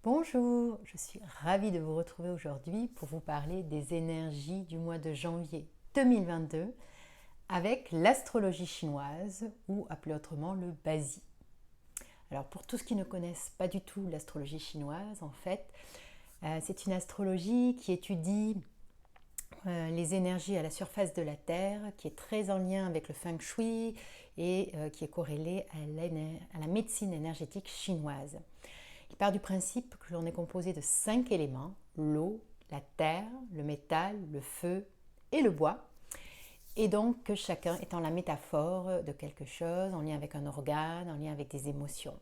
Bonjour, je suis ravie de vous retrouver aujourd'hui pour vous parler des énergies du mois de janvier 2022 avec l'astrologie chinoise ou appelée autrement le Bazi. Alors pour tous qui ne connaissent pas du tout l'astrologie chinoise, en fait, c'est une astrologie qui étudie les énergies à la surface de la Terre, qui est très en lien avec le Feng Shui et qui est corrélée à la médecine énergétique chinoise. Il part du principe que l'on est composé de 5 éléments, l'eau, la terre, le métal, le feu et le bois, et donc que chacun étant la métaphore de quelque chose en lien avec un organe, en lien avec des émotions.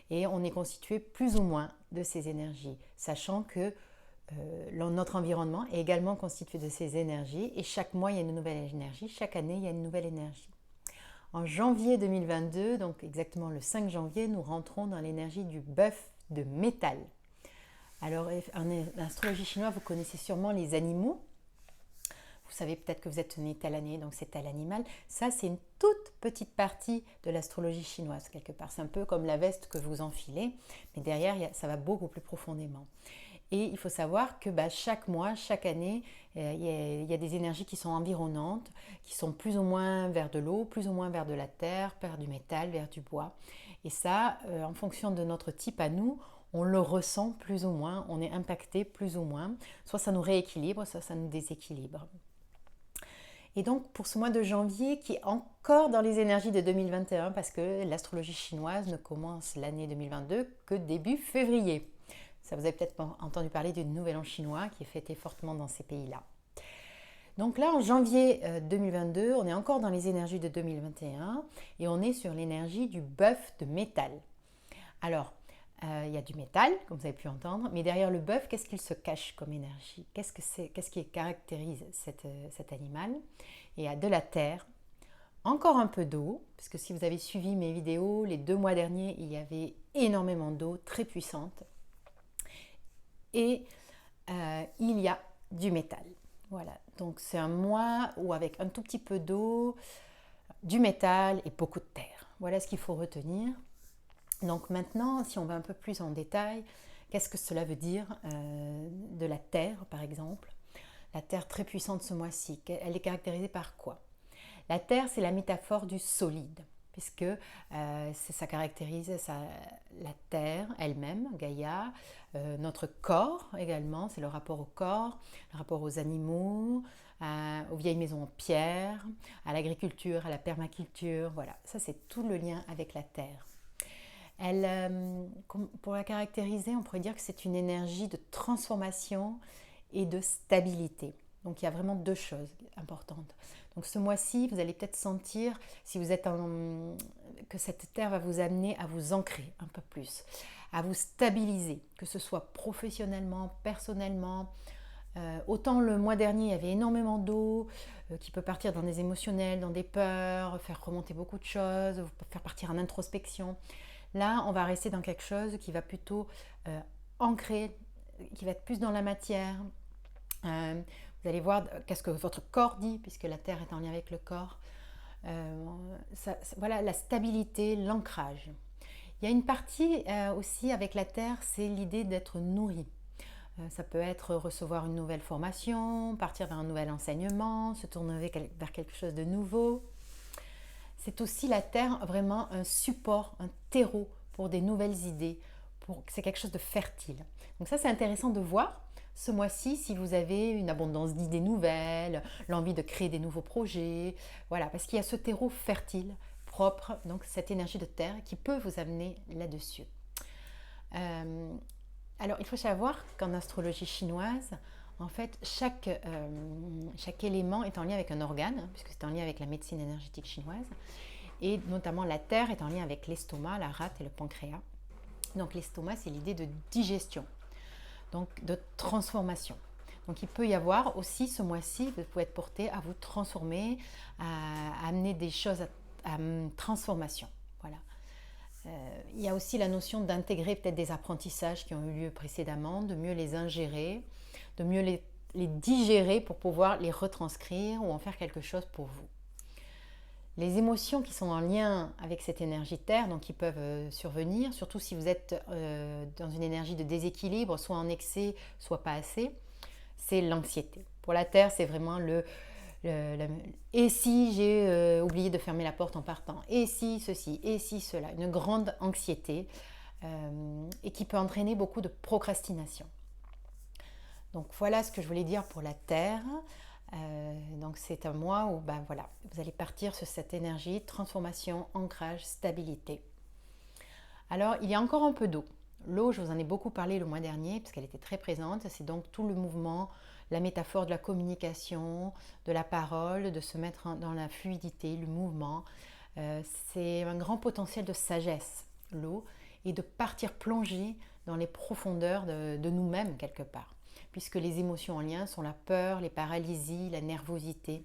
Et on est constitué plus ou moins de ces énergies, sachant que notre environnement est également constitué de ces énergies, et chaque mois il y a une nouvelle énergie, chaque année il y a une nouvelle énergie. En janvier 2022, donc exactement le 5 janvier, nous rentrons dans l'énergie du bœuf de métal. Alors, en astrologie chinoise, vous connaissez sûrement les animaux. Vous savez peut-être que vous êtes né telle année, donc c'est tel animal. Ça, c'est une toute petite partie de l'astrologie chinoise, quelque part. C'est un peu comme la veste que vous enfilez, mais derrière, ça va beaucoup plus profondément. Et il faut savoir que chaque mois, chaque année, il y a des énergies qui sont environnantes, qui sont plus ou moins vers de l'eau, plus ou moins vers de la terre, vers du métal, vers du bois. Et ça, en fonction de notre type à nous, on le ressent plus ou moins, on est impacté plus ou moins. Soit ça nous rééquilibre, soit ça nous déséquilibre. Et donc pour ce mois de janvier qui est encore dans les énergies de 2021, parce que l'astrologie chinoise ne commence l'année 2022 que début février. Ça vous avez peut-être entendu parler du Nouvel An chinois qui est fêté fortement dans ces pays-là. Donc là, en janvier 2022, on est encore dans les énergies de 2021 et on est sur l'énergie du bœuf de métal. Alors, il y a du métal, comme vous avez pu entendre, mais derrière le bœuf, qu'est-ce qu'il se cache comme énergie? Qu'est-ce qui caractérise cet animal? Il y a de la terre, encore un peu d'eau, parce que si vous avez suivi mes vidéos, les 2 mois derniers, il y avait énormément d'eau, très puissante. Et il y a du métal. Voilà, donc c'est un mois où avec un tout petit peu d'eau, du métal et beaucoup de terre. Voilà ce qu'il faut retenir. Donc maintenant, si on va un peu plus en détail, qu'est-ce que cela veut dire de la terre, par exemple? La terre très puissante ce mois-ci, elle est caractérisée par quoi? La terre, c'est la métaphore du solide, puisque ça caractérise la terre elle-même, Gaïa, notre corps également, c'est le rapport au corps, le rapport aux animaux, aux vieilles maisons en pierre, à l'agriculture, à la permaculture, voilà, ça c'est tout le lien avec la terre. Pour la caractériser, on pourrait dire que c'est une énergie de transformation et de stabilité. Donc il y a vraiment 2 choses importantes. Donc ce mois-ci, vous allez peut-être sentir, si vous êtes que cette terre va vous amener à vous ancrer un peu plus, à vous stabiliser, que ce soit professionnellement, personnellement. Autant le mois dernier, il y avait énormément d'eau qui peut partir dans des émotionnels, dans des peurs, faire remonter beaucoup de choses, faire partir en introspection. Là, on va rester dans quelque chose qui va plutôt ancrer, qui va être plus dans la matière. Vous allez voir qu'est-ce que votre corps dit, puisque la terre est en lien avec le corps. Voilà, la stabilité, l'ancrage. Il y a une partie aussi avec la terre, c'est l'idée d'être nourri. Ça peut être recevoir une nouvelle formation, partir vers un nouvel enseignement, se tourner vers quelque chose de nouveau. C'est aussi la terre vraiment un support, un terreau pour des nouvelles idées. C'est quelque chose de fertile. Donc ça, c'est intéressant de voir ce mois-ci si vous avez une abondance d'idées nouvelles, l'envie de créer des nouveaux projets. Voilà, parce qu'il y a ce terreau fertile, propre, donc cette énergie de terre qui peut vous amener là-dessus. Alors, il faut savoir qu'en astrologie chinoise, en fait, chaque élément est en lien avec un organe, puisque c'est en lien avec la médecine énergétique chinoise, et notamment la terre est en lien avec l'estomac, la rate et le pancréas. Donc l'estomac, c'est l'idée de digestion, donc de transformation. Donc il peut y avoir aussi ce mois-ci, vous pouvez être porté à vous transformer, à amener des choses à transformation. Voilà. Il y a aussi la notion d'intégrer peut-être des apprentissages qui ont eu lieu précédemment, de mieux les ingérer, de mieux les digérer pour pouvoir les retranscrire ou en faire quelque chose pour vous. Les émotions qui sont en lien avec cette énergie terre, donc qui peuvent survenir, surtout si vous êtes dans une énergie de déséquilibre, soit en excès, soit pas assez, c'est l'anxiété. Pour la terre, c'est vraiment et si j'ai oublié de fermer la porte en partant, et si ceci, et si cela, une grande anxiété et qui peut entraîner beaucoup de procrastination. Donc voilà ce que je voulais dire pour la terre. Donc c'est un mois où voilà, vous allez partir sur cette énergie, transformation, ancrage, stabilité. Alors il y a encore un peu d'eau. L'eau, je vous en ai beaucoup parlé le mois dernier parce qu'elle était très présente. C'est donc tout le mouvement, la métaphore de la communication, de la parole, de se mettre dans la fluidité, le mouvement. C'est un grand potentiel de sagesse, l'eau, et de partir plonger dans les profondeurs de nous-mêmes quelque part, puisque les émotions en lien sont la peur, les paralysies, la nervosité.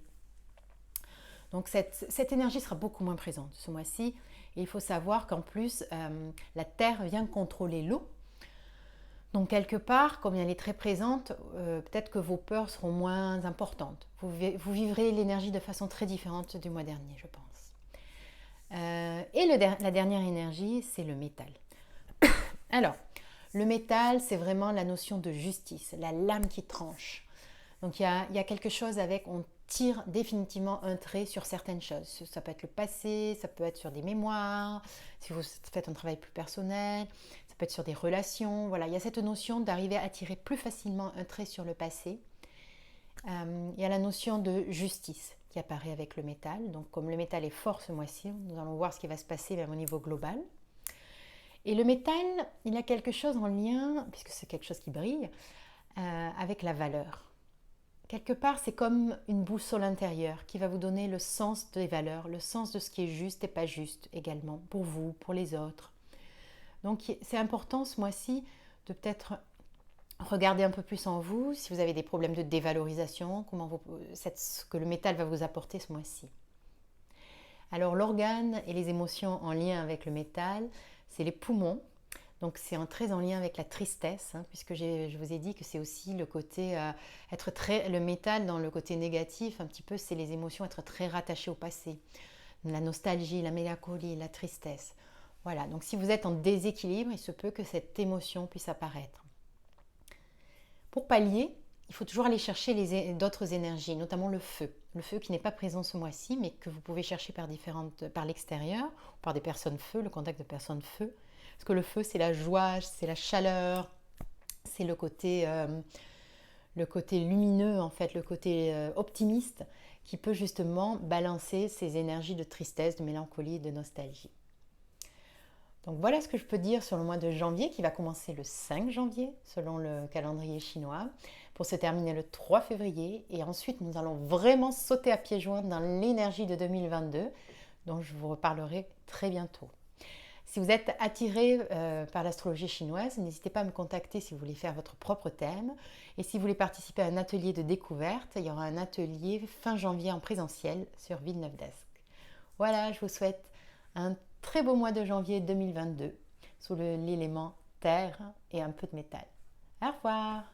Donc cette énergie sera beaucoup moins présente ce mois-ci. Et il faut savoir qu'en plus, la Terre vient contrôler l'eau. Donc quelque part, comme elle est très présente, peut-être que vos peurs seront moins importantes. Vous vivrez l'énergie de façon très différente du mois dernier, je pense. Et la dernière énergie, c'est le métal. Alors, le métal, c'est vraiment la notion de justice, la lame qui tranche. Donc il y a quelque chose avec, on tire définitivement un trait sur certaines choses. Ça peut être le passé, ça peut être sur des mémoires, si vous faites un travail plus personnel, ça peut être sur des relations. Voilà, il y a cette notion d'arriver à tirer plus facilement un trait sur le passé. Il y a la notion de justice qui apparaît avec le métal. Donc comme le métal est fort ce mois-ci, nous allons voir ce qui va se passer même au niveau global. Et le métal, il a quelque chose en lien, puisque c'est quelque chose qui brille, avec la valeur. Quelque part, c'est comme une boussole intérieure qui va vous donner le sens des valeurs, le sens de ce qui est juste et pas juste également, pour vous, pour les autres. Donc c'est important ce mois-ci de peut-être regarder un peu plus en vous, si vous avez des problèmes de dévalorisation, ce que le métal va vous apporter ce mois-ci. Alors l'organe et les émotions en lien avec le métal, c'est les poumons. Donc c'est très en lien avec la tristesse, puisque je vous ai dit que c'est aussi le côté, le métal dans le côté négatif, un petit peu, c'est les émotions, être très rattachées au passé. La nostalgie, la mélancolie, la tristesse. Voilà, donc si vous êtes en déséquilibre, il se peut que cette émotion puisse apparaître. Pour pallier, il faut toujours aller chercher d'autres énergies, notamment le feu. Le feu qui n'est pas présent ce mois-ci, mais que vous pouvez chercher par l'extérieur, par des personnes feu, le contact de personnes feu. Parce que le feu, c'est la joie, c'est la chaleur, c'est le côté lumineux, en fait, le côté optimiste, qui peut justement balancer ces énergies de tristesse, de mélancolie, de nostalgie. Donc voilà ce que je peux dire sur le mois de janvier, qui va commencer le 5 janvier, selon le calendrier chinois, pour se terminer le 3 février. Et ensuite, nous allons vraiment sauter à pieds joints dans l'énergie de 2022, dont je vous reparlerai très bientôt. Si vous êtes attiré par l'astrologie chinoise, n'hésitez pas à me contacter si vous voulez faire votre propre thème. Et si vous voulez participer à un atelier de découverte, il y aura un atelier fin janvier en présentiel sur Villeneuve d'Ascq. Voilà, je vous souhaite un très beau mois de janvier 2022 sous l'élément terre et un peu de métal. Au revoir!